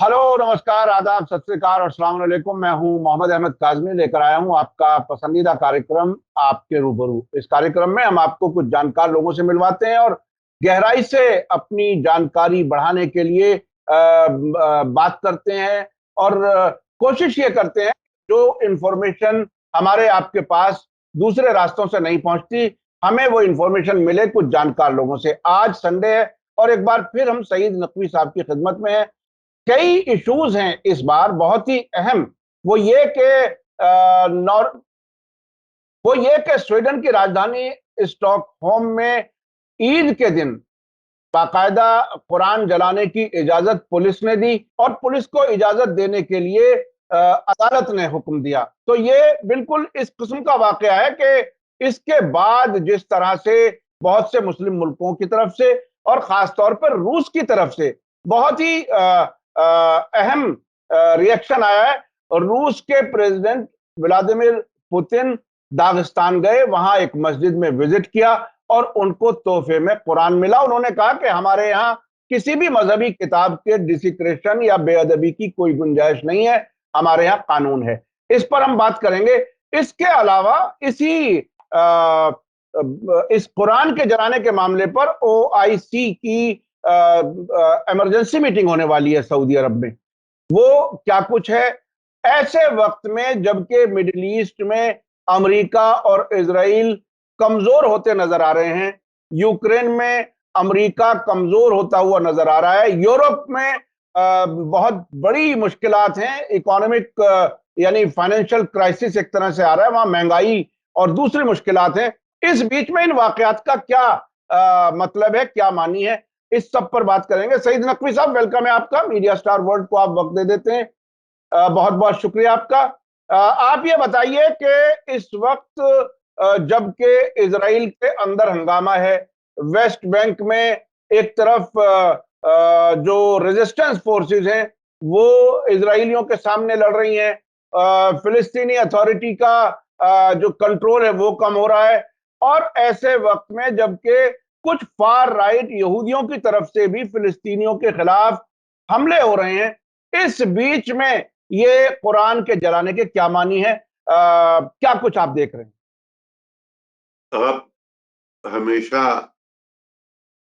Hello, नमस्कार, आदाब, सत श्री अकाल और अस्सलाम वालेकुम। मैं हूं मोहम्मद अहमद काज़मी, लेकर आया हूं आपका पसंदीदा कार्यक्रम आपके रूबरू। इस कार्यक्रम में हम आपको कुछ जानकार लोगों से मिलवाते हैं और गहराई से अपनी जानकारी बढ़ाने के लिए बात करते हैं और कोशिश ये करते हैं जो इंफॉर्मेशन हमारे आपके पास दूसरे रास्तों से नहीं पहुंचती, हमें वो इंफॉर्मेशन मिले कुछ जानकार लोगों से। आज संडे है और एक बार फिर हम सईद नकवी साहब की खिदमत में हैं। कई इश्यूज हैं इस बार बहुत ही अहम। वो ये कि अ, नॉर वो ये कि स्वीडन की राजधानी स्टॉकहोम में ईद के दिन बाकायदा कुरान जलाने की इजाजत पुलिस ने दी और पुलिस को इजाजत देने के लिए अदालत ने हुक्म दिया। तो ये बिल्कुल इस किस्म का वाकया है कि इसके बाद जिस तरह से बहुत से मुस्लिम मुल्कों की तरफ से और खास तौर पर रूस की तरफ से बहुत ही अहम रिएक्शन आया है। और रूस के प्रेसिडेंट व्लादिमीर पुतिन दागिस्तान गए, वहां एक मस्जिद में विजिट किया और उनको तोहफे में कुरान मिला। उन्होंने कहा कि हमारे यहाँ किसी भी मजहबी किताब के डिसिक्रेशन या बेअदबी की कोई गुंजाइश नहीं है, हमारे यहाँ कानून है। इस पर हम बात करेंगे। इसके अलावा इस कुरान के जलाने के मामले पर ओआईसी की इमरजेंसी मीटिंग होने वाली है सऊदी अरब में। वो क्या कुछ है ऐसे वक्त में जबकि मिडिल ईस्ट में अमेरिका और इजराइल कमजोर होते नजर आ रहे हैं, यूक्रेन में अमेरिका कमजोर होता हुआ नजर आ रहा है, यूरोप में बहुत बड़ी मुश्किलात हैं, इकोनॉमिक यानी फाइनेंशियल क्राइसिस एक तरह से आ रहा है, वहां महंगाई और दूसरी मुश्किलात हैं। इस बीच में इन वाकयात का क्या मतलब है, क्या मानी है, इस सब पर बात करेंगे। सईद नकवी साहब, वेलकम है आपका। मीडिया स्टार वर्ल्ड को आप वक्त दे देते हैं, बहुत बहुत शुक्रिया आपका। आप ये बताइए कि इस वक्त जबकि इजराइल के अंदर हंगामा है, वेस्ट बैंक में एक तरफ जो रेजिस्टेंस फोर्सेस हैं वो इजराइलियों के सामने लड़ रही हैं, फिलिस्तीनी अथॉरिटी का जो कंट्रोल है वो कम हो रहा है, और ऐसे वक्त में जबकि कुछ फार राइट यहूदियों की तरफ से भी फिलिस्तीनियों के खिलाफ हमले हो रहे हैं, इस बीच में ये कुरान के जलाने के क्या मानी है, क्या कुछ आप देख रहे हैं? आप हमेशा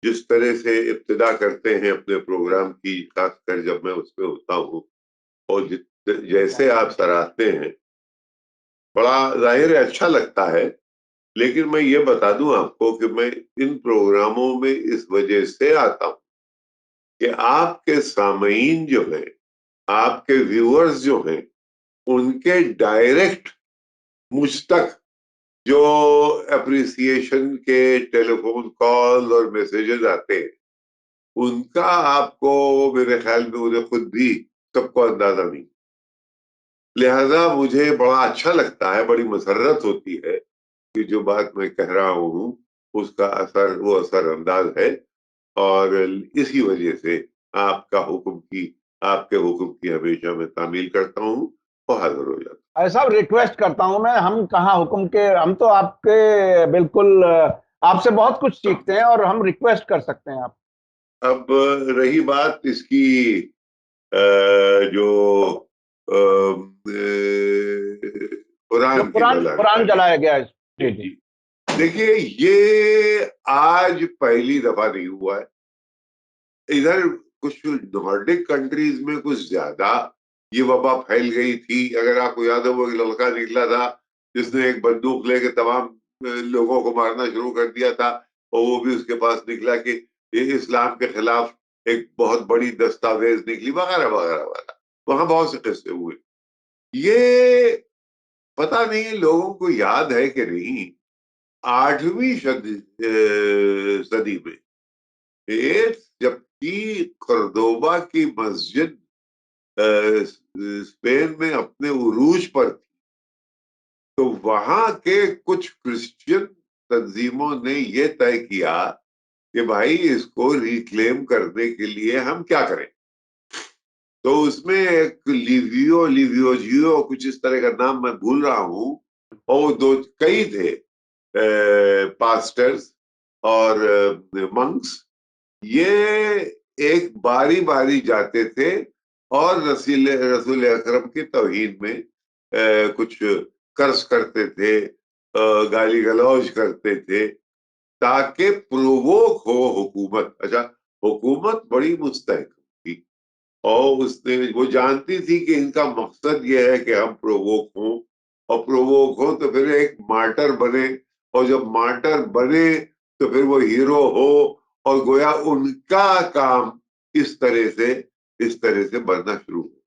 जिस तरह से इब्तिदा करते हैं अपने प्रोग्राम की, खासकर जब मैं उसमें होता हूँ, और जैसे आप सराहते हैं, बड़ा जाहिर है अच्छा लगता है। लेकिन मैं ये बता दूं आपको कि मैं इन प्रोग्रामों में इस वजह से आता हूँ कि आपके सामईन जो हैं, आपके व्यूअर्स जो हैं, उनके डायरेक्ट मुझ तक जो अप्रिसिएशन के टेलीफोन कॉल और मैसेजेस आते हैं, उनका आपको, मेरे ख्याल में मुझे खुद भी सबको अंदाजा नहीं। लिहाजा मुझे बड़ा अच्छा लगता है, बड़ी मसरत होती है कि जो बात मैं कह रहा हूँ उसका असर, वो असर अंदाज है। और इसी वजह से आपके हुक्म की हमेशा मैं तामील करता हूँ और हाजिर हो जाता अरे साहब, रिक्वेस्ट करता हूं मैं, हम कहाँ हुक्म के, हम तो आपके बिल्कुल आपसे बहुत कुछ हूँ। सीखते हैं और हम रिक्वेस्ट कर सकते हैं आप। अब रही बात इसकी, जो जो कुरान की कुरान कुरान जलाने जलाया गया है। जी जी जी। जी। देखिए, ये आज पहली दफा नहीं हुआ है। इधर कुछ नॉर्डिक कंट्रीज में कुछ ज्यादा ये वबा फैल गई थी। अगर आपको याद हो, वो एक लड़का निकला था जिसने एक बंदूक लेके तमाम लोगों को मारना शुरू कर दिया था, और वो भी उसके पास निकला कि ये इस्लाम के खिलाफ एक बहुत बड़ी दस्तावेज निकली, वगैरह वगैरह वगैरह। वहां बहुत से किस्से हुए। ये पता नहीं लोगों को याद है कि नहीं, 8वीं सदी में एक, जबकि कर्दोबा की मस्जिद स्पेन में अपने उरूज पर थी, तो वहां के कुछ क्रिश्चियन तंजीमों ने ये तय किया कि भाई इसको रिक्लेम करने के लिए हम क्या करें। तो उसमें एक लिवियो कुछ इस तरह का नाम मैं भूल रहा हूं, और वो दो कई थे पास्टर्स और मंक्स। ये एक बारी बारी जाते थे और रसूल अकरम की तौहीन में कुछ कर्ज करते थे, गाली गलौज करते थे, ताकि प्रोवोक हो हुकूमत। अच्छा, हुकूमत बड़ी मुस्तहकम थी और उसने वो जानती थी कि इनका मकसद ये है कि हम प्रोवोक हों, और प्रोवोक हो तो फिर एक मार्टर बने, और जब मार्टर बने तो फिर वो हीरो हो, और गोया उनका काम इस तरह से बनना शुरू हो।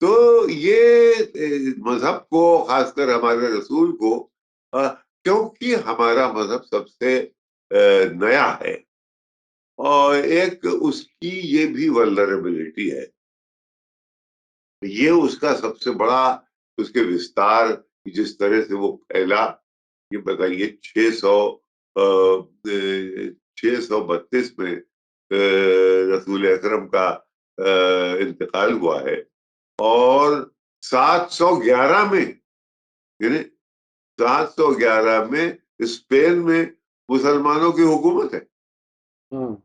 तो ये मजहब को, खासकर हमारे रसूल को, क्योंकि हमारा मजहब सबसे नया है, और एक उसकी ये भी वल्नरेबिलिटी है, ये उसका सबसे बड़ा, उसके विस्तार, जिस तरह से वो फैला, ये बताइए 632 में रसूल अकरम का इंतकाल हुआ है, और 711 में, यानी 711 में स्पेन में मुसलमानों की हुकूमत है,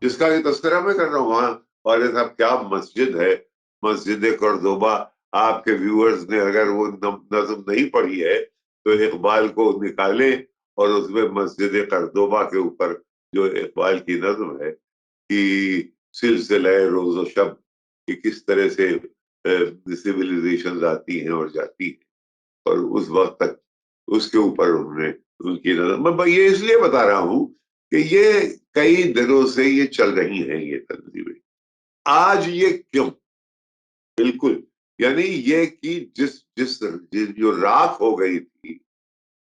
जिसका ये तस्करा मैं कर रहा हूँ वहां। और साहब, क्या मस्जिद है, मस्जिद कर्दोबा। आपके व्यूअर्स ने अगर वो नज्म नहीं पढ़ी है तो इकबाल को निकाले, और उसमें मस्जिद कर्दोबा के ऊपर जो इकबाल की नज्म है कि सिलसिला रोज़ो शब, कि किस तरह से सिविलाइजेशन आती हैं और जाती हैं, और उस वक्त तक उसके ऊपर उन्होंने उनकी नजर। मैं ये इसलिए बता रहा हूं कि ये कई दिनों से ये चल रही हैं ये तंजीमें। आज ये क्यों? बिल्कुल, यानी ये कि जिस जो राख हो गई थी,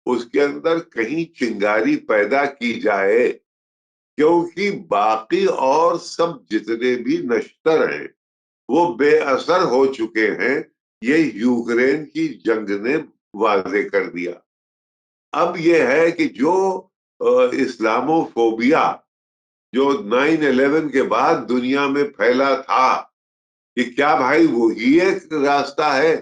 उसके अंदर कहीं चिंगारी पैदा की जाए, क्योंकि बाकी और सब जितने भी नश्तर हैं वो बेअसर हो चुके हैं। ये यूक्रेन की जंग ने वाजे कर दिया। अब ये है कि जो इस्लामोफोबिया जो 9/11 के बाद दुनिया में फैला था, कि क्या भाई वो ही एक रास्ता है?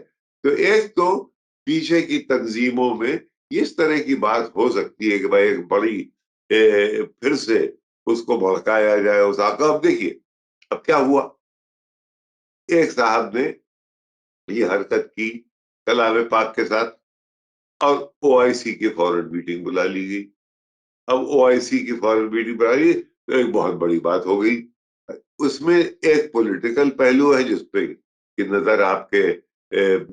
तो एक तो पीछे की तंजीमों में इस तरह की बात हो सकती है कि भाई एक बड़ी फिर से उसको भड़काया जाए उस आका। अब देखिए, अब क्या हुआ, एक साहब ने ये हरकत की कलाम पाक के साथ, और ओआईसी की फौरन मीटिंग बुला ली गई। अब ओआईसी की फौरन मीटिंग बुला ली तो एक बहुत बड़ी बात हो गई। उसमें एक पॉलिटिकल पहलू है जिसपे कि नजर आपके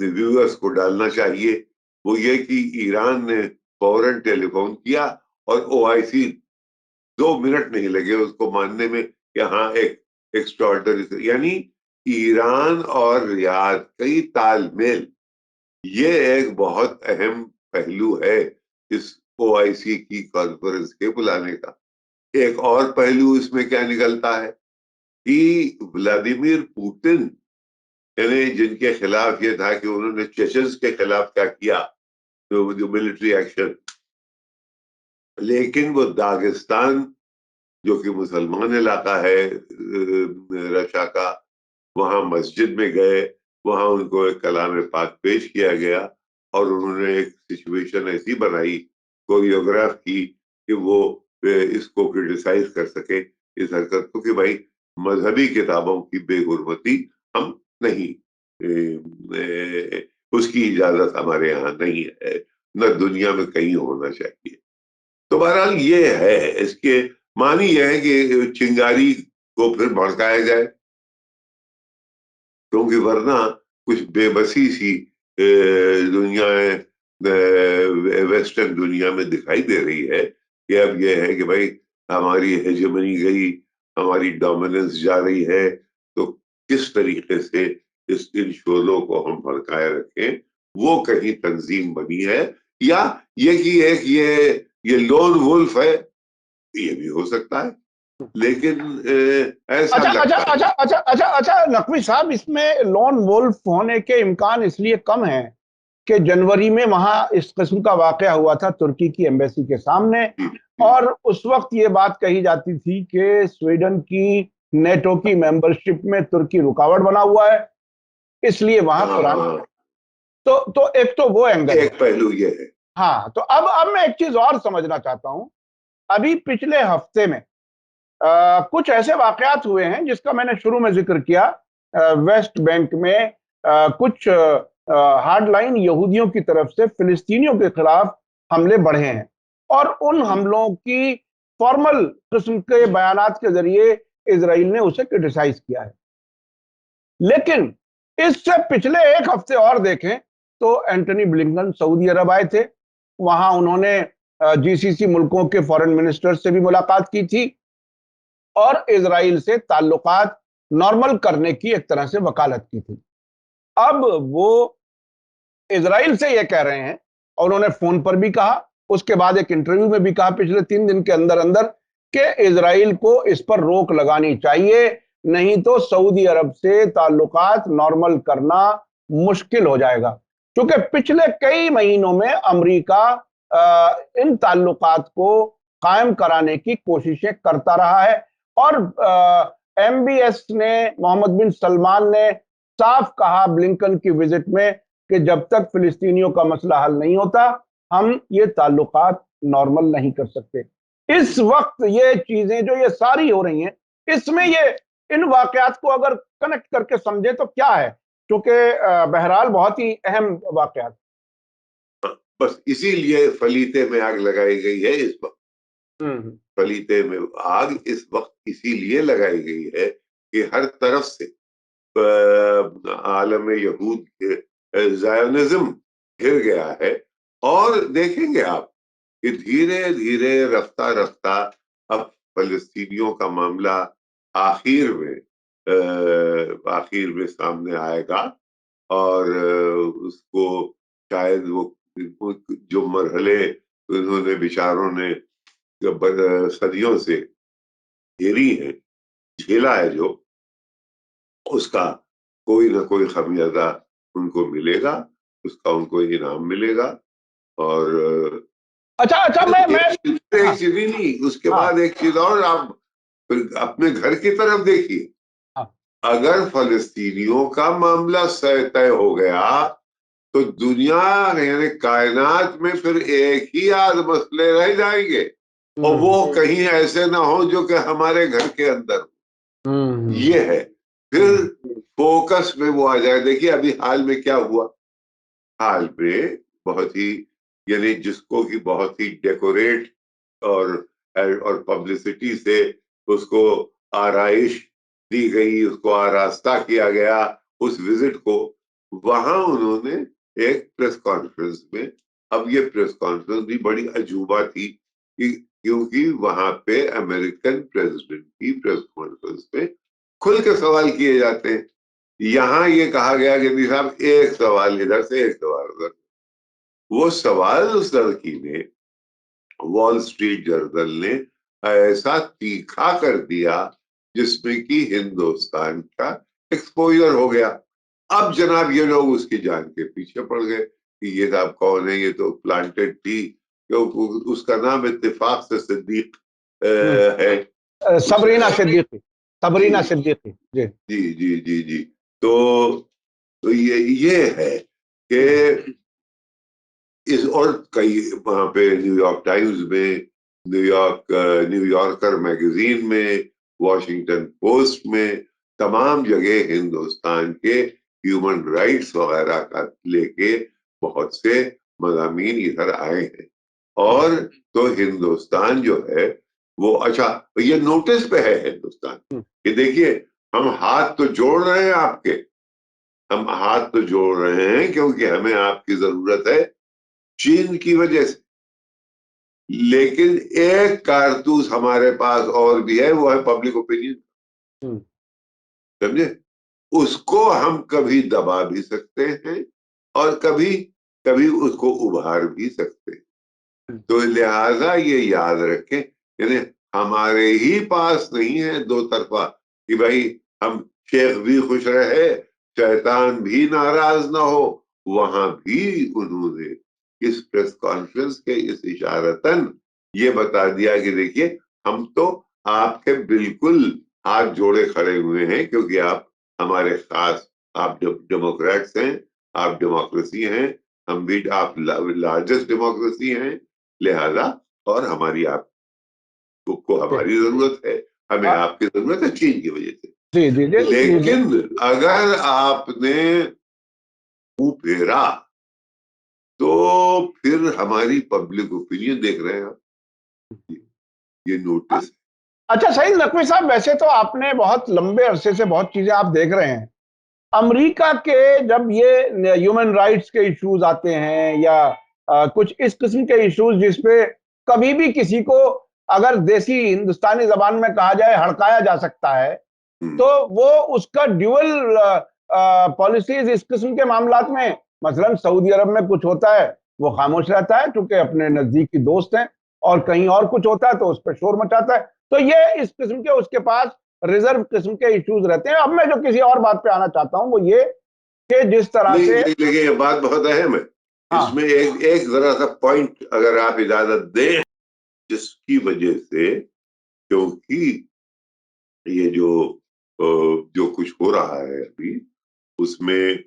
व्यूअर्स को डालना चाहिए। वो ये कि ईरान ने फौरन टेलीफोन किया, और ओआईसी 2 मिनट नहीं लगे उसको मानने में कि हाँ एक एक्स्ट्राऑर्डिनरी, यानी ईरान और रियाद कई तालमेल, ये एक बहुत अहम पहलू है इस ओआईसी की कॉन्फ्रेंस के बुलाने का। एक और पहलू इसमें क्या निकलता है कि व्लादिमीर पुतिन, यानी जिनके खिलाफ ये था कि उन्होंने चेचन्स के खिलाफ क्या किया, जो मिलिट्री एक्शन, लेकिन वो दागिस्तान जो कि मुसलमान इलाका है रशा का, वहां मस्जिद में गए, वहां उनको एक कलाम पाक पेश किया गया, और उन्होंने एक सिचुएशन ऐसी बनाई, कोरियोग्राफ की, कि वो इसको क्रिटिसाइज कर सके इस हरकत को, कि भाई मजहबी किताबों की बेहुरमती हम नहीं, उसकी इजाजत हमारे यहाँ नहीं है, न दुनिया में कहीं होना चाहिए। तो बहरहाल ये है, इसके मानी यह है कि चिंगारी को फिर भड़काया जाए, क्योंकि वरना कुछ बेबसी सी दुनिया वेस्टर्न दुनिया में दिखाई दे रही है, कि अब यह है कि भाई हमारी हेजेमनी गई, हमारी डोमिनेंस जा रही है, तो किस तरीके से इन शोलों को हम भड़काए रखें। वो कहीं तंजीम बनी है, या ये कि एक ये लोन वुल्फ है, ये भी हो सकता है, लेकिन ऐसा अच्छा अच्छा लगता अच्छा नहीं। अच्छा अच्छा अच्छा नकवी साहब, इसमें लॉन वोल्फ होने के इम्कान इसलिए कम है कि जनवरी में वहां इस किस्म का वाकया हुआ था तुर्की की एम्बेसी के सामने, और उस वक्त ये बात कही जाती थी कि स्वीडन की नेटो की मेंबरशिप में तुर्की रुकावट बना हुआ है, इसलिए वहां पुराना। हाँ, तो एक तो वो एंगल है। एक पहलू ये है। हाँ, तो अब मैं एक चीज और समझना चाहता हूं। अभी पिछले हफ्ते में कुछ ऐसे वाकयात हुए हैं जिसका मैंने शुरू में जिक्र किया, वेस्ट बैंक में कुछ हार्डलाइन यहूदियों की तरफ से फिलिस्तीनियों के खिलाफ हमले बढ़े हैं और उन हमलों की फॉर्मल किस्म के बयानात के जरिए इजराइल ने उसे क्रिटिसाइज किया है। लेकिन इससे पिछले एक हफ्ते और देखें तो एंटनी ब्लिंकन सऊदी अरब आए थे। वहां उन्होंने जीसीसी मुल्कों के फॉरेन मिनिस्टर से भी मुलाकात की थी और इजराइल से ताल्लुकात नॉर्मल करने की एक तरह से वकालत की थी। अब वो इजराइल से ये कह रहे हैं और उन्होंने फोन पर भी कहा, उसके बाद एक इंटरव्यू में भी कहा पिछले 3 दिन के अंदर अंदर कि इजराइल को इस पर रोक लगानी चाहिए, नहीं तो सऊदी अरब से ताल्लुकात नॉर्मल करना मुश्किल हो जाएगा। क्योंकि पिछले कई महीनों में अमेरिका इन ताल्लुकात को कायम कराने की कोशिशें करता रहा है और एमबीएस ने, मोहम्मद बिन सलमान ने साफ कहा ब्लिंकन की विजिट में कि जब तक फिलिस्तीनियों का मसला हल नहीं होता हम ये ताल्लुकात नॉर्मल नहीं कर सकते। इस वक्त ये चीजें जो ये सारी हो रही हैं, इसमें ये इन वाकयात को अगर कनेक्ट करके समझे तो क्या है, क्योंकि बहरहाल बहुत ही अहम वाकयात। बस इसीलिए फलीते में आग लगाई गई है इस वक्त। फलीते में आग इस वक्त इसीलिए लगाई गई है कि हर तरफ से आलम यहूद के ज़ायोनिज्म घिर गया है और देखेंगे आप कि धीरे धीरे रफ्ता रफ्ता अब फलस्तीनियों का मामला आखिर में सामने आएगा और उसको शायद वो जो मरहले उन्होंने बेचारों ने सदियों से झेली है, झेला है, जो उसका कोई ना कोई खमियाजा उनको मिलेगा, उसका उनको इनाम मिलेगा। और अच्छा मैं एक चीज नहीं, उसके बाद एक चीज और, आप अपने घर की तरफ देखिए। अगर फलस्तीनियों का मामला तय हो गया तो दुनिया यानी कायनात में फिर एक ही आध मसले रह जाएंगे और वो कहीं ऐसे ना हो जो कि हमारे घर के अंदर। ये है, फिर फोकस में वो आ जाए। देखिए अभी हाल में क्या हुआ, हाल में बहुत ही यानी जिसको कि बहुत ही डेकोरेट और पब्लिसिटी से उसको आराइश दी गई, उसको आरास्ता किया गया उस विजिट को। वहां उन्होंने एक प्रेस कॉन्फ्रेंस में, अब ये प्रेस कॉन्फ्रेंस भी बड़ी अजूबा थी क्योंकि वहां पे अमेरिकन प्रेसिडेंट की प्रेस कॉन्फ्रेंस में खुल के सवाल किए जाते हैं। यहां ये कहा गया कि साहब एक सवाल इधर से, एक सवाल उधर। वो सवाल उस लड़की ने, वॉल स्ट्रीट जर्नल ने ऐसा तीखा कर दिया जिसमें कि हिंदुस्तान का एक्सपोजर हो गया। अब जनाब ये लोग उसकी जान के पीछे पड़ गए कि ये साहब कौन है, ये तो प्लांटेड थी, क्योंकि उसका नाम इत्तेफाक से सिद्दीक है, सबरीना सिद्दीकी, सबरीना सिद्दीकी। जी जी जी जी जी। तो ये है कि इस और कई वहां पे न्यूयॉर्क टाइम्स में, न्यूयॉर्कर मैगजीन में, वॉशिंगटन पोस्ट में, तमाम जगह हिंदुस्तान के ह्यूमन राइट्स वगैरह का लेके बहुत से मज़ामीन इधर आए हैं। और तो हिंदुस्तान जो है वो, अच्छा ये नोटिस पे है हिंदुस्तान कि देखिए हम हाथ तो जोड़ रहे हैं आपके, हम हाथ तो जोड़ रहे हैं क्योंकि हमें आपकी जरूरत है चीन की वजह से, लेकिन एक कारतूस हमारे पास और भी है, वो है पब्लिक ओपिनियन। समझे? उसको हम कभी दबा भी सकते हैं और कभी कभी उसको उभार भी सकते हैं। तो लिहाजा ये याद रखें, यानी हमारे ही पास नहीं है दो तरफा कि भाई हम शेख भी खुश रहे, शैतान भी नाराज ना हो। वहां भी उन्होंने इस प्रेस कॉन्फ्रेंस के इस इशारतन ये बता दिया कि देखिए हम तो आपके बिल्कुल हाथ जोड़े खड़े हुए हैं क्योंकि आप हमारे खास, आप डेमोक्रेट्स हैं, आप डेमोक्रेसी हैं, हम भी, आप लार्जेस्ट डेमोक्रेसी हैं, लिहाजा और हमारी आपको हमारी जरूरत है, हमें आपकी जरूरत है चीन की वजह से। जी जी जी लेकिन अगर आपने मुंह फेरा तो फिर हमारी पब्लिक ओपिनियन देख रहे हैं आप, ये नोटिस। अच्छा सईद नकवी साहब, वैसे तो आपने बहुत लंबे अरसे से बहुत चीजें आप देख रहे हैं। अमेरिका के जब ये ह्यूमन राइट्स के इश्यूज आते हैं या कुछ इस किस्म के इश्यूज जिसपे कभी भी किसी को, अगर देसी हिंदुस्तानी जबान में कहा जाए, हड़काया जा सकता है, तो वो उसका ड्यूअल पॉलिसीज इस किस्म के मामलात में, मसलन सऊदी अरब में कुछ होता है वो खामोश रहता है क्योंकि अपने नजदीकी दोस्त हैं, और कहीं और कुछ होता है तो उस पर शोर मचाता है। तो ये इस किस्म के उसके पास रिजर्व किस्म के इश्यूज रहते हैं। अब मैं जो किसी और बात पे आना चाहता हूं वो ये कि जिस तरह से लेकिन ये बात बहुत अहम है। हाँ, इसमें एक जरा सा पॉइंट अगर आप इजाजत दें, जिसकी वजह से, क्योंकि ये जो कुछ हो रहा है अभी, उसमें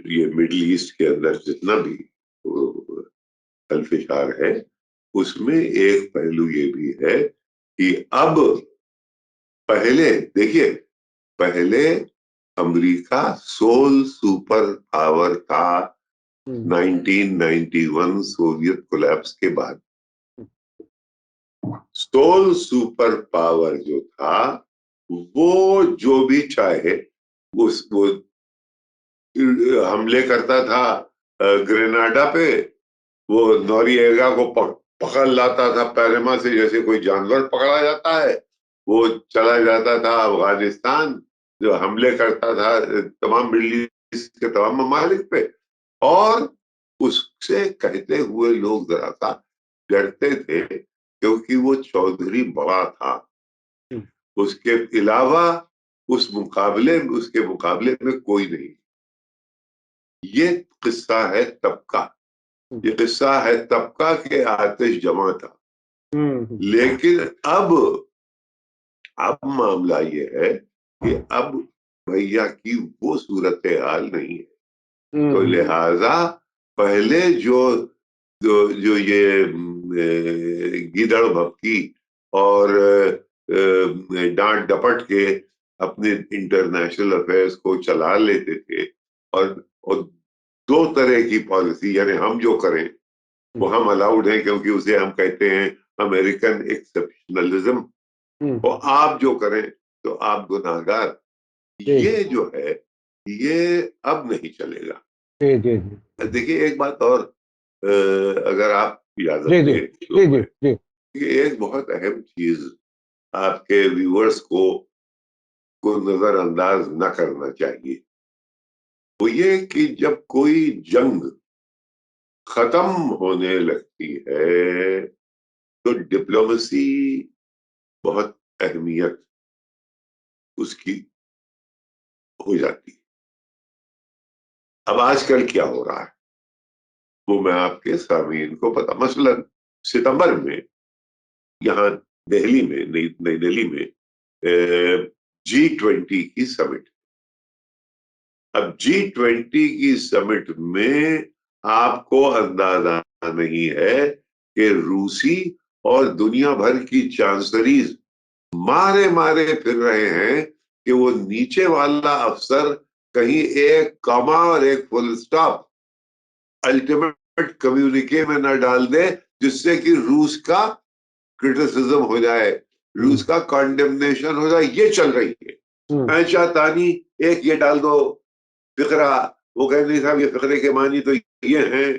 ये मिडिल ईस्ट के अंदर जितना भी कल्फिशार है, उसमें एक पहलू ये भी है कि अब पहले देखिए, पहले अमेरिका सोल सुपर पावर था 1991 सोवियत कोलैप्स के बाद। सोल सुपर पावर जो था, वो जो भी चाहे वो हमले करता था ग्रेनाडा पे, वो नोरिएगा को पकड़ लाता था पैरमा से, जैसे कोई जानवर पकड़ा जाता है। वो चला जाता था अफगानिस्तान, जो हमले करता था तमाम मिडिल ईस्ट के तमाम ममालिक पे। और उससे कहते हुए लोग जरा सा डरते थे, क्योंकि वो चौधरी बड़ा था। उसके अलावा उसके मुकाबले में कोई नहीं। ये किस्सा है तबका, ये किस्सा है तबका के आतिश जमा था। लेकिन अब मामला ये है कि अब भैया की वो सूरत हाल नहीं है। तो लिहाजा पहले जो जो जो ये गीदड़ भपकी और डांट डपट के अपने इंटरनेशनल अफेयर्स को चला लेते थे, और दो तरह की पॉलिसी, यानी हम जो करें वो हम अलाउड है, क्योंकि उसे हम कहते हैं अमेरिकन एक्सेप्शनलिज्म, और आप जो करें तो आप गुनाहगार। ये जो है ये अब नहीं चलेगा। देखिए एक बात और, अगर आप इजाजत दें तो मैं, ये एक बहुत अहम चीज आपके व्यूअर्स को नजरअंदाज न करना चाहिए। वो ये कि जब कोई जंग खत्म होने लगती है तो डिप्लोमेसी बहुत अहमियत उसकी हो जाती है। अब आजकल क्या हो रहा है वो मैं आपके सामीन को पता, मसलन सितंबर में यहाँ दिल्ली में, नई दिल्ली में G20 की समिट। अब G20 की समिट में आपको अंदाजा नहीं है कि रूसी और दुनिया भर की चांसलरीज मारे मारे फिर रहे हैं कि वो नीचे वाला अफसर कहीं एक कॉमा और एक फुल स्टॉप अल्टीमेट कम्युनिके में न डाल दे, जिससे कि रूस का क्रिटिसिज्म हो जाए, रूस का कॉन्डेमनेशन हो जाए। ये चल रही है। ऐशा तानी एक ये डाल दो फिक्रा, वो कह नहीं साहब ये फिक्रे के मानी तो ये हैं।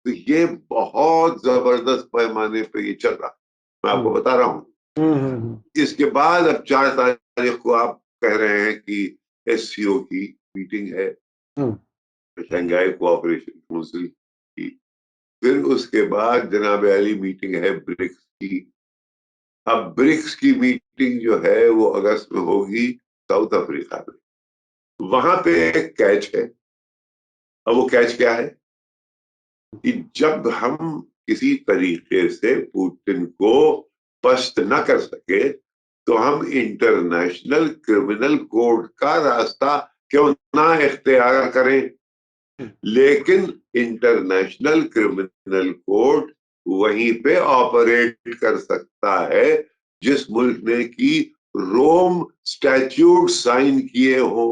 तो ये बहुत जबरदस्त पैमाने पे ये चल रहा, मैं आपको बता रहा हूँ। इसके बाद अब 4 तारीख को आप कह रहे हैं कि SCO की मीटिंग है, शंघाई कोऑपरेशन काउंसिल की। फिर उसके बाद जनाब अली मीटिंग है ब्रिक्स की। अब ब्रिक्स की मीटिंग जो है वो अगस्त में होगी साउथ अफ्रीका में। वहां पे एक कैच है। अब वो कैच क्या है कि जब हम किसी तरीके से पुतिन को पस्त न कर सके तो हम इंटरनेशनल क्रिमिनल कोड का रास्ता क्यों ना इख्तियार करें। लेकिन इंटरनेशनल क्रिमिनल कोड वहीं पे ऑपरेट कर सकता है जिस मुल्क ने की रोम स्टैट्यूट साइन किए हो।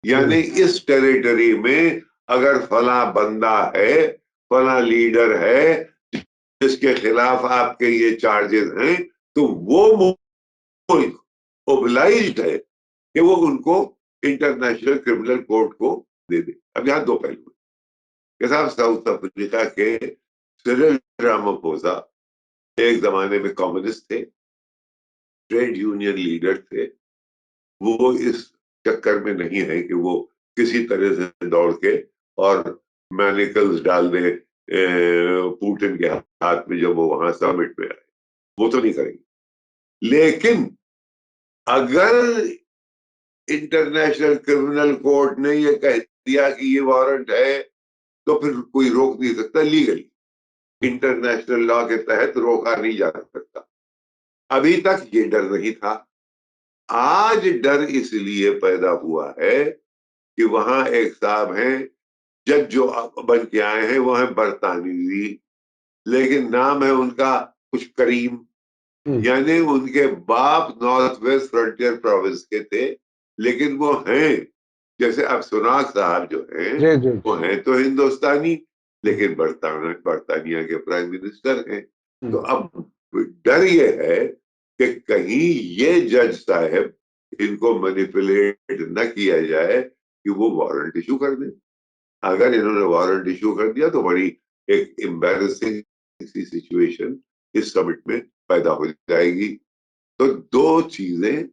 यानी इस टेरिटरी में अगर फला बंदा है, फला लीडर है जिसके खिलाफ आपके ये चार्जेस हैं, तो वो मुल्क ओब्लाइज्ड है कि वो उनको इंटरनेशनल क्रिमिनल कोर्ट को दे दे। अब यहाँ दो पहलू के साथ, साउथ अफ्रीका के सिरिल रामाफोसा एक जमाने में कम्युनिस्ट थे, ट्रेड यूनियन लीडर थे। वो इस चक्कर में नहीं है कि वो किसी तरह से दौड़ के और मैनिकल्स डाल दे पुतिन के हाथ में जब वो वहां समिट में आए, वो तो नहीं करेंगे। लेकिन अगर इंटरनेशनल क्रिमिनल कोर्ट ने ये कह दिया कि ये वारंट है, तो फिर कोई रोक नहीं सकता। लीगली इंटरनेशनल लॉ के तहत रोका नहीं जा सकता। अभी तक ये डर नहीं था। आज डर इसलिए पैदा हुआ है कि वहां एक साहब हैं, जज जो बन के आए हैं, वो है बरतानवी, लेकिन नाम है उनका कुछ करीम। यानी उनके बाप नॉर्थ वेस्ट फ्रंटियर प्रोविंस के थे, लेकिन वो हैं, जैसे अब सुनाक साहब जो हैं, वो हैं तो हिंदुस्तानी, लेकिन बरतानिया के प्राइम मिनिस्टर हैं। तो अब डर ये है कि कहीं ये जज साहब इनको मैनिपुलेट न किया जाए कि वो वारंट इशू कर दें। अगर इन्होंने वारंट इशू कर दिया तो बड़ी एक एम्बैरेसिंग सी सिचुएशन इस समिट में पैदा हो जाएगी। तो दो चीजें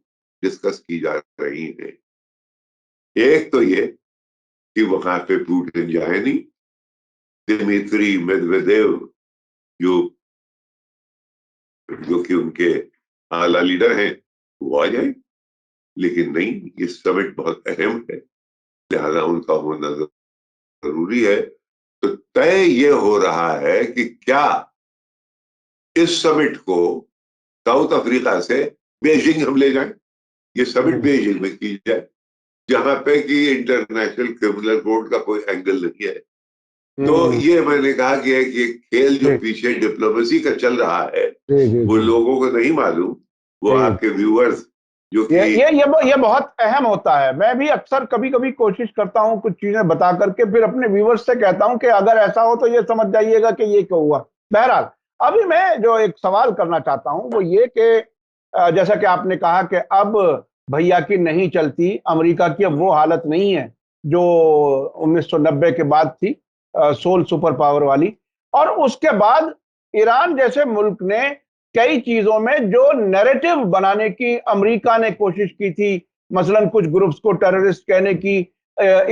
डिस्कस की जा रही हैं। एक तो ये कि वहां पे पुतिन जाए नहीं, दिमित्री मेदवेदेव जो जो कि उनके आला लीडर हैं, वो आ जाए। लेकिन नहीं, ये समिट बहुत अहम है, लिहाजा उनका होना जरूरी है। तो तय ये हो रहा है कि क्या इस समिट को साउथ अफ्रीका से बेजिंग हम ले जाएं। ये समिट बेजिंग में की जाए, जहां पे कि इंटरनेशनल क्रिमिनल कोर्ट का कोई एंगल नहीं है। तो ये मैंने कहा कि एक खेल जो पीछे डिप्लोमेसी का चल रहा है, वो लोगों को नहीं मालूम, वो आपके व्यूअर्स जो कि ये बहुत अहम होता है। मैं भी अक्सर कभी कभी कोशिश करता हूं कुछ चीजें बता करके, फिर अपने व्यूअर्स से कहता हूं कि अगर ऐसा हो तो ये समझ जाइएगा कि ये क्यों हुआ। बहरहाल, अभी मैं जो एक सवाल करना चाहता हूं वो ये कि जैसा कि आपने कहा कि अब भैया की नहीं चलती, अमेरिका की अब वो हालत नहीं है जो 1990 के बाद थी, सोल सुपर पावर वाली। और उसके बाद ईरान जैसे मुल्क ने कई चीजों में जो नैरेटिव बनाने की अमेरिका ने कोशिश की थी, मसलन कुछ ग्रुप्स को टेररिस्ट कहने की,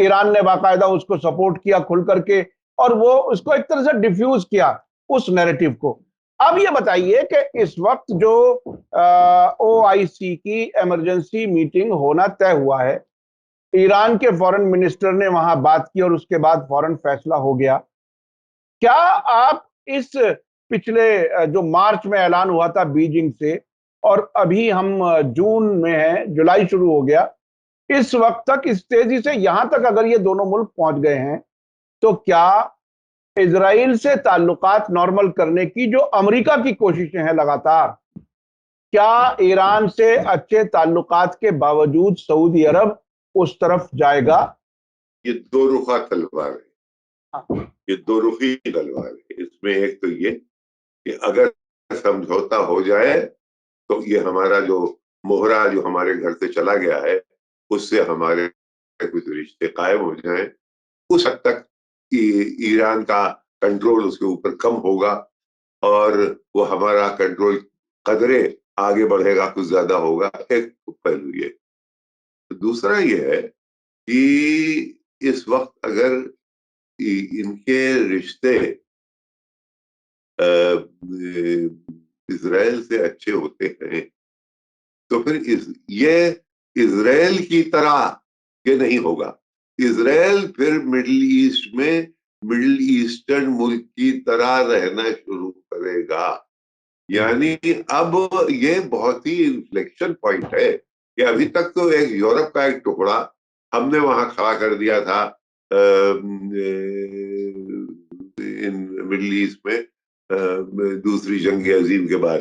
ईरान ने बाकायदा उसको सपोर्ट किया खुल करके, और वो उसको एक तरह से डिफ्यूज किया उस नैरेटिव को। अब ये बताइए कि इस वक्त जो OIC की इमरजेंसी मीटिंग होना तय हुआ है, ईरान के फॉरेन मिनिस्टर ने वहां बात की और उसके बाद फौरन फैसला हो गया। क्या आप इस पिछले जो मार्च में ऐलान हुआ था बीजिंग से, और अभी हम जून में हैं, जुलाई शुरू हो गया, इस वक्त तक इस तेजी से यहां तक अगर ये दोनों मुल्क पहुंच गए हैं, तो क्या इजराइल से ताल्लुकात नॉर्मल करने की जो अमेरिका की कोशिशें हैं लगातार, क्या ईरान से अच्छे ताल्लुकात के बावजूद सऊदी अरब उस तरफ जाएगा? ये दो रुखा तलवार है, ये दो रुखी तलवार है। इसमें एक तो ये कि अगर समझौता हो जाए तो ये हमारा जो मोहरा जो हमारे घर से चला गया है, उससे हमारे कुछ रिश्ते कायम हो जाएं। उस हद तक ईरान का कंट्रोल उसके ऊपर कम होगा और वो हमारा कंट्रोल कदरे आगे बढ़ेगा, कुछ ज्यादा होगा। एक पहलू ये। दूसरा ये है कि इस वक्त अगर इनके रिश्ते इजराइल से अच्छे होते हैं, तो फिर ये इजराइल की तरह ये नहीं होगा। इजराइल फिर मिडिल ईस्ट में मिडिल ईस्टर्न मुल्क की तरह रहना शुरू करेगा। यानी अब ये बहुत ही इन्फ्लेक्शन पॉइंट है कि अभी तक तो एक यूरोप का एक टुकड़ा हमने वहां खड़ा कर दिया था इन मिडिल ईस्ट में दूसरी जंग अजीम के बाद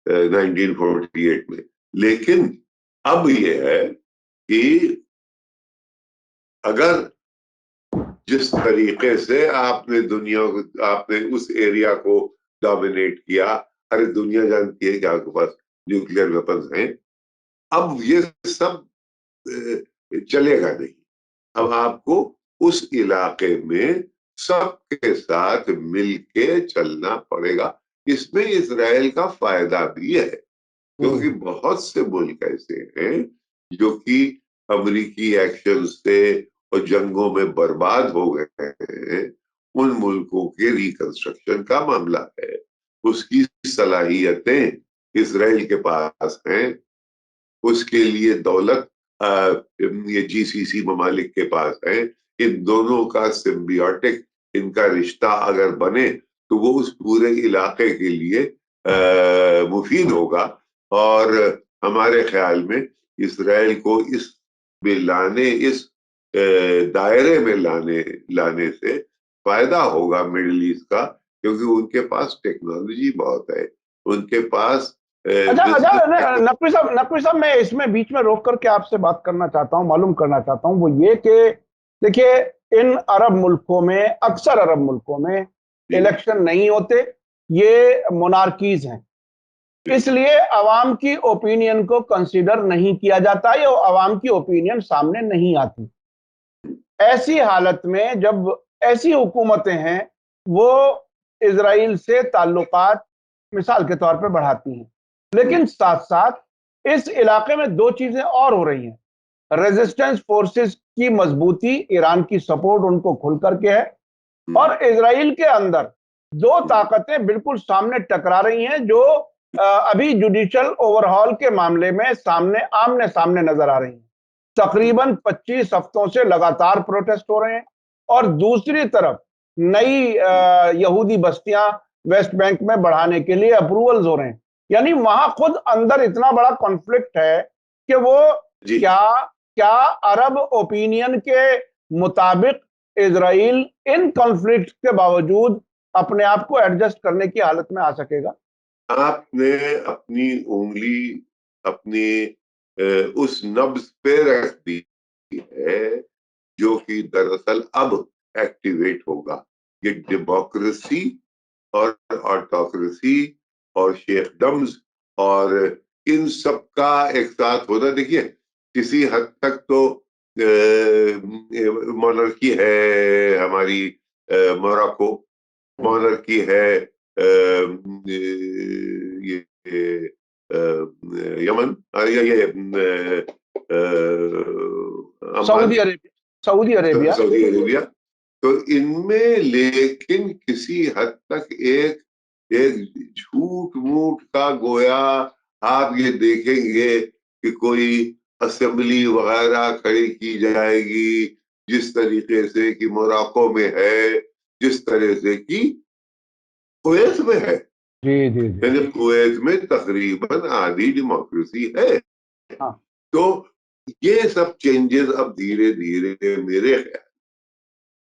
1948 में। लेकिन अब ये है कि अगर जिस तरीके से आपने उस एरिया को डोमिनेट किया, अरे दुनिया जानती है कि आपके पास न्यूक्लियर वेपन्स हैं, अब ये सब चलेगा नहीं। अब आपको उस इलाके में सबके साथ मिलके चलना पड़ेगा। इसमें इजराइल का फायदा भी है, क्योंकि बहुत से मुल्क ऐसे हैं जो कि अमेरिकी एक्शन से और जंगों में बर्बाद हो गए हैं। उन मुल्कों के रिकंस्ट्रक्शन का मामला है, उसकी सलाहियतें इजराइल के पास हैं, उसके लिए दौलत ये जीसीसी ममालिक के पास है। इन दोनों का सिम्बियोटिक इनका रिश्ता अगर बने तो वो उस पूरे इलाके के लिए मुफीद होगा। और हमारे ख्याल में इसराइल को इस दायरे में लाने से फायदा होगा मिडिल ईस्ट का, क्योंकि उनके पास टेक्नोलॉजी बहुत है, उनके पास अच्छा अच्छा, नकवी साहब, मैं इसमें बीच में रोक करके आपसे बात करना चाहता हूं, मालूम करना चाहता हूं, वो ये कि देखिए, इन अरब मुल्कों में, अक्सर अरब मुल्कों में इलेक्शन नहीं होते, ये मोनार्कीज हैं, इसलिए अवाम की ओपिनियन को कंसीडर नहीं किया जाता, या अवाम की ओपिनियन सामने नहीं आती। ऐसी हालत में जब ऐसी हुकूमतें हैं, वो इजराइल से ताल्लुकात मिसाल के तौर पर बढ़ाती हैं, लेकिन साथ साथ इस इलाके में दो चीजें और हो रही हैं। रेजिस्टेंस फोर्सेस की मजबूती, ईरान की सपोर्ट उनको खुल करके है, और इजराइल के अंदर दो ताकतें बिल्कुल सामने टकरा रही हैं, जो अभी जुडिशियल ओवरहॉल के मामले में आमने सामने नजर आ रही हैं। तकरीबन 25 हफ्तों से लगातार प्रोटेस्ट हो रहे हैं, और दूसरी तरफ नई यहूदी बस्तियां वेस्ट बैंक में बढ़ाने के लिए अप्रूवल्स हो रहे हैं। यानी वहां खुद अंदर इतना बड़ा कॉन्फ्लिक्ट है कि वो क्या अरब ओपिनियन के मुताबिक इजराइल इन कॉन्फ्लिक्ट के बावजूद अपने आप को एडजस्ट करने की हालत में आ सकेगा? आपने अपनी उंगली अपनी उस नब्ज पे रख दी है, जो कि दरअसल अब एक्टिवेट होगा। ये डेमोक्रेसी और ऑटोक्रेसी और शेखडम्स और इन सब का एक साथ होना, देखिए किसी हद तक तो मोनार्की है हमारी, मोरक्को मोनार्की है, ये यमन, ये सऊदी अरेबिया। Saudi Arabia. तो इनमें लेकिन किसी हद तक एक एक झूठ मूठ का गोया आप ये देखेंगे कि कोई असेंबली वगैरह खड़ी की जाएगी, जिस तरीके से कि मोरक्को में है, जिस तरह से कि कुवैत में है। जी जी जी। यानी कुवैत में तकरीबन आधी डेमोक्रेसी है। हाँ। तो ये सब चेंजेस अब धीरे धीरे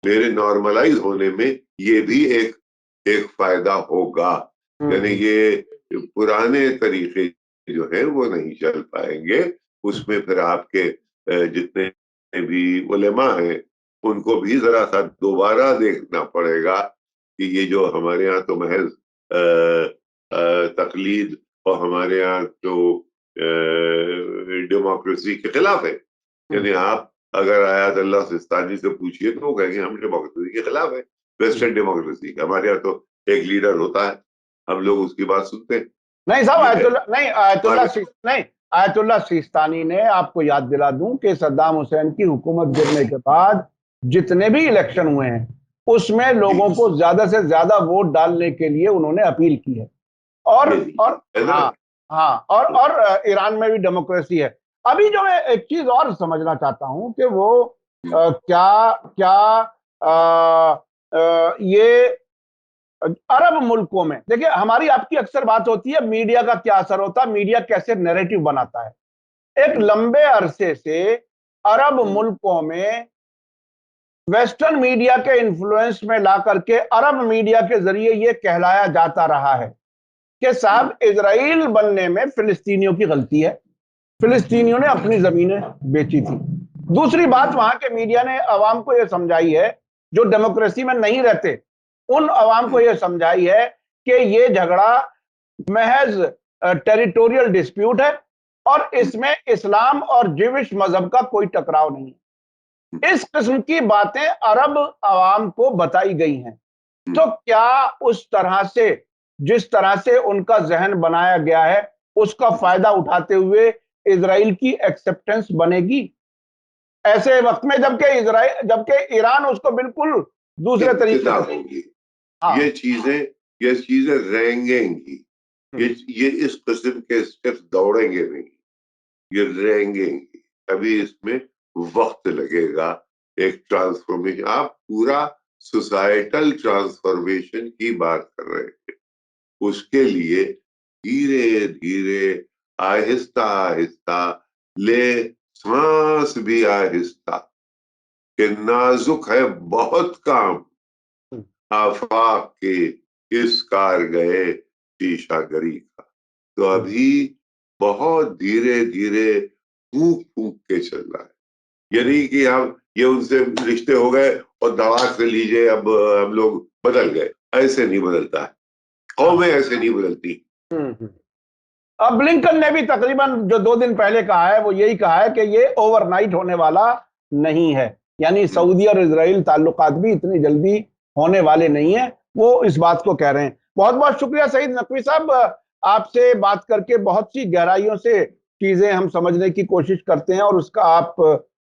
मेरे नॉर्मलाइज होने में ये भी एक फायदा होगा। यानी ये पुराने तरीके जो है वो नहीं चल पाएंगे। उसमें फिर आपके जितने भी उलेमा हैं उनको भी जरा सा दोबारा देखना पड़ेगा कि ये जो हमारे यहाँ तो महज तकलीद और हमारे यहाँ तो डेमोक्रेसी के खिलाफ है। यानी आप अगर आयात अल्लाह सिस्तानी से पूछिए तो वो कहेंगे हम डेमोक्रेसी के खिलाफ है, वेस्टर्न डेमोक्रेसी का। हमारे यहाँ तो एक लीडर होता है, हम लोग उसकी बात सुनते हैं। नहीं साहब, आयतुल्लाह सिस्तानी ने, आपको याद दिला दूं कि सद्दाम हुसैन की हुकूमत गिरने के बाद जितने भी इलेक्शन हुए हैं उसमें लोगों को ज्यादा से ज्यादा वोट डालने के लिए उन्होंने अपील की है। और हाँ हाँ, और ईरान में भी डेमोक्रेसी है। अभी जो मैं एक चीज और समझना चाहता हूं कि वो क्या क्या ये अरब मुल्कों में, देखिए हमारी आपकी अक्सर बात होती है मीडिया का क्या असर होता है, मीडिया कैसे नैरेटिव बनाता है। एक लंबे अरसे से अरब मुल्कों में वेस्टर्न मीडिया के इन्फ्लुएंस में ला करके अरब मीडिया के जरिए यह कहलाया जाता रहा है कि साहब इजराइल बनने में फिलिस्तीनियों की गलती है, फिलिस्तीनियों ने अपनी जमीनें बेची थी। दूसरी बात, वहां के मीडिया ने अवाम को यह समझाई है, जो डेमोक्रेसी में नहीं रहते उन अवाम को यह समझाई है कि ये झगड़ा महज टेरिटोरियल डिस्प्यूट है और इसमें इस्लाम और जिविश मजहब का कोई टकराव नहीं है। इस किस्म की बातें अरब अवाम को बताई गई हैं। तो क्या उस तरह से, जिस तरह से उनका जहन बनाया गया है, उसका फायदा उठाते हुए इजराइल की एक्सेप्टेंस बनेगी ऐसे वक्त में, जबकि ईरान उसको बिल्कुल दूसरे तरीके से होगी। हाँ। ये चीजें रहेंगी, ये इस किस्म के स्टेप्स दौड़ेंगे नहीं, ये रहेंगी। अभी इसमें वक्त लगेगा एक ट्रांसफॉर्मेशन। आप पूरा सोसाइटल ट्रांसफॉर्मेशन की बात कर रहे हैं, उसके लिए धीरे धीरे आहिस्ता आहिस्ता ले, सांस भी आहिस्ता, कि नाजुक है बहुत काम, आफाक के इस कार गए शीशागरी का। तो अभी बहुत धीरे धीरे फूंक फूंक के चल रहा है। यानी कि हम ये उनसे रिश्ते हो गए और धड़ाक से लीजिए अब हम लोग बदल गए, ऐसे नहीं बदलता है, कौमें ऐसे नहीं बदलती। अब ब्लिंकन ने भी तकरीबन जो 2 दिन पहले कहा है वो यही कहा है कि ये ओवरनाइट होने वाला नहीं है, यानी सऊदी और इजराइल ताल्लुकात भी इतनी जल्दी होने वाले नहीं है, वो इस बात को कह रहे हैं। बहुत बहुत शुक्रिया सईद नकवी साहब, आपसे बात करके बहुत सी गहराइयों से चीजें हम समझने की कोशिश करते हैं और उसका आप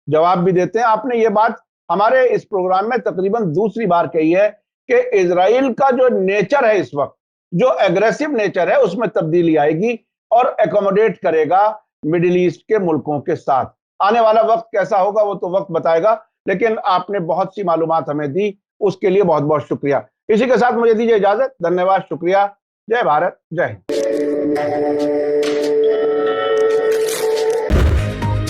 जवाब भी देते हैं। आपने ये बात हमारे इस प्रोग्राम में तकरीबन दूसरी बार कही है कि इजराइल का जो नेचर है इस वक्त, जो एग्रेसिव नेचर है, उसमें तब्दीली आएगी और एकोमोडेट करेगा मिडिल ईस्ट के मुल्कों के साथ। आने वाला वक्त कैसा होगा वो तो वक्त बताएगा, लेकिन आपने बहुत सी मालूमात हमें दी, उसके लिए बहुत बहुत शुक्रिया। इसी के साथ मुझे दीजिए इजाजत, धन्यवाद, शुक्रिया, जय भारत, जय हिंद।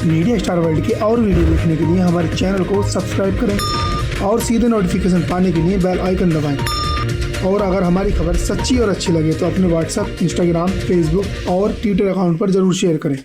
मीडिया स्टार वर्ल्ड के और वीडियो देखने के लिए हमारे चैनल को सब्सक्राइब करें और सीधे नोटिफिकेशन पाने के लिए बेल आइकन दबाएं। और अगर हमारी खबर सच्ची और अच्छी लगे तो अपने व्हाट्सएप, इंस्टाग्राम, फेसबुक और ट्विटर अकाउंट पर जरूर शेयर करें।